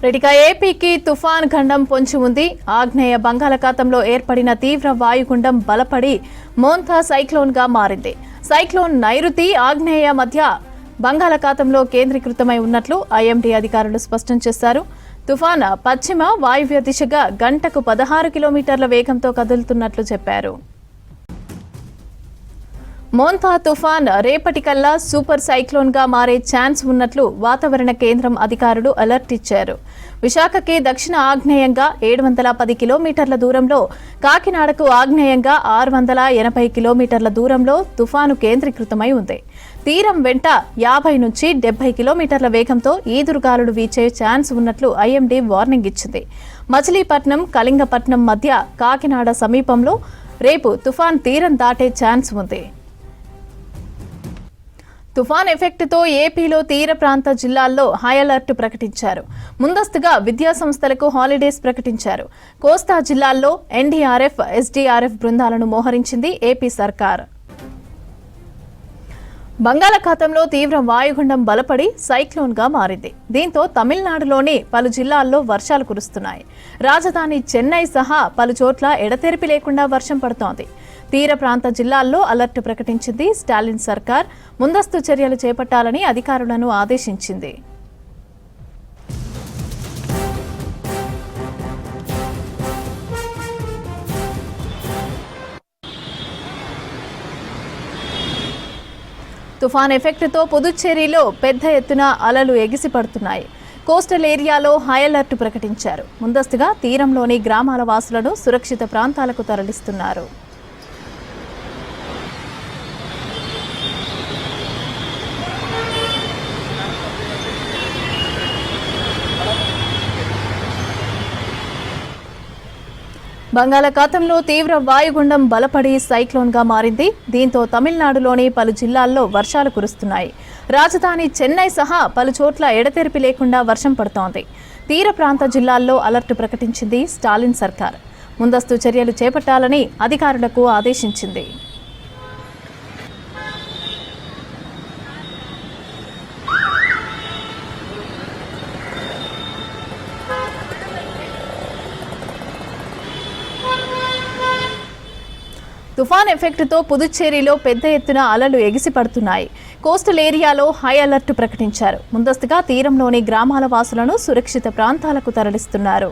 రెటిక ఏపీకి తుఫాన్ ఖండం పొంచి ఉంది. ఆగ్నేయ బంగాళాఖాతంలో ఏర్పడిన తీవ్ర వాయుగుండం బలపడి మోంతా సైక్లోన్గా మారింది. సైక్లోన్ నైరుతి ఆగ్నేయ మధ్య బంగాళాఖాతంలో కేంద్రీకృతమై ఉన్నట్లు ఐఎండీ అధికారులు స్పష్టం చేశారు. తుఫాన్ పశ్చిమ వాయువ్య దిశగా గంటకు 16 కిలోమీటర్ల వేగంతో కదులుతున్నట్లు చెప్పారు. మోంతా తుఫాన్ రేపటికల్లా సూపర్ సైక్లోన్ గా మారే ఛాన్స్ ఉన్నట్లు వాతావరణ కేంద్రం అధికారులు అలర్ట్ ఇచ్చారు. విశాఖకి దక్షిణ ఆగ్నేయంగా 710 కిలోమీటర్ల దూరంలో, కాకినాడకు ఆగ్నేయంగా 680 కిలోమీటర్ల దూరంలో తుఫాను కేంద్రీకృతమై ఉంది. తీరం వెంట 50 నుంచి 70 కిలోమీటర్ల వేగంతో ఈదురుగాలులు వీచే ఛాన్స్ ఉన్నట్లు ఐఎండీ వార్నింగ్ ఇచ్చింది. మచిలీపట్నం, కళింగపట్నం మధ్య కాకినాడ సమీపంలో రేపు తుఫాన్ తీరం దాటే ఛాన్స్ ఉంది. తుఫాన్ ఎఫెక్ట్తో ఏపీలో తీర ప్రాంత జిల్లాల్లో హై అలర్ట్ ప్రకటించారు. ముందస్తుగా విద్యా సంస్థలకు హాలిడేస్ ప్రకటించారు. కోస్తా జిల్లాల్లో ఎన్డీఆర్ఎఫ్, ఎస్డీఆర్ఎఫ్ బృందాలను మోహరించింది ఏపీ సర్కార్. బంగాళాఖాతంలో తీవ్ర వాయుగుండం బలపడి సైక్లోన్గా మారింది. దీంతో తమిళనాడులోని పలు జిల్లాల్లో వర్షాలు కురుస్తున్నాయి. రాజధాని చెన్నై సహా పలు చోట్ల ఎడతెరిపి లేకుండా వర్షం పడుతోంది. తీర ప్రాంత జిల్లాల్లో అలర్ట్ ప్రకటించింది స్టాలిన్ సర్కార్. ముందస్తు చర్యలు చేపట్టాలని అధికారులను ఆదేశించింది. తుఫాన్ ఎఫెక్ట్తో పుదుచ్చేరిలో పెద్ద ఎత్తున అలలు ఎగిసిపడుతున్నాయి. కోస్టల్ ఏరియాలో హై అలర్ట్ ప్రకటించారు. ముందస్తుగా తీరంలోని గ్రామాల వాసులను సురక్షిత ప్రాంతాలకు తరలిస్తున్నారు. బంగాళాఖాతంలో తీవ్ర వాయుగుండం బలపడి సైక్లోన్గా మారింది. దీంతో తమిళనాడులోని పలు జిల్లాల్లో వర్షాలు కురుస్తున్నాయి. రాజధాని చెన్నై సహా పలు చోట్ల ఎడతెరిపి లేకుండా వర్షం పడుతోంది. తీర ప్రాంత జిల్లాల్లో అలర్ట్ ప్రకటించింది స్టాలిన్ సర్కార్. ముందస్తు చర్యలు చేపట్టాలని అధికారులకు ఆదేశించింది. తుఫాన్ ఎఫెక్ట్తో పుదుచ్చేరిలో పెద్ద ఎత్తున అలలు ఎగిసిపడుతున్నాయి. కోస్టల్ ఏరియాలో హై అలర్ట్ ప్రకటించారు. ముందస్తుగా తీరంలోని గ్రామాల వాసులను సురక్షిత ప్రాంతాలకు తరలిస్తున్నారు.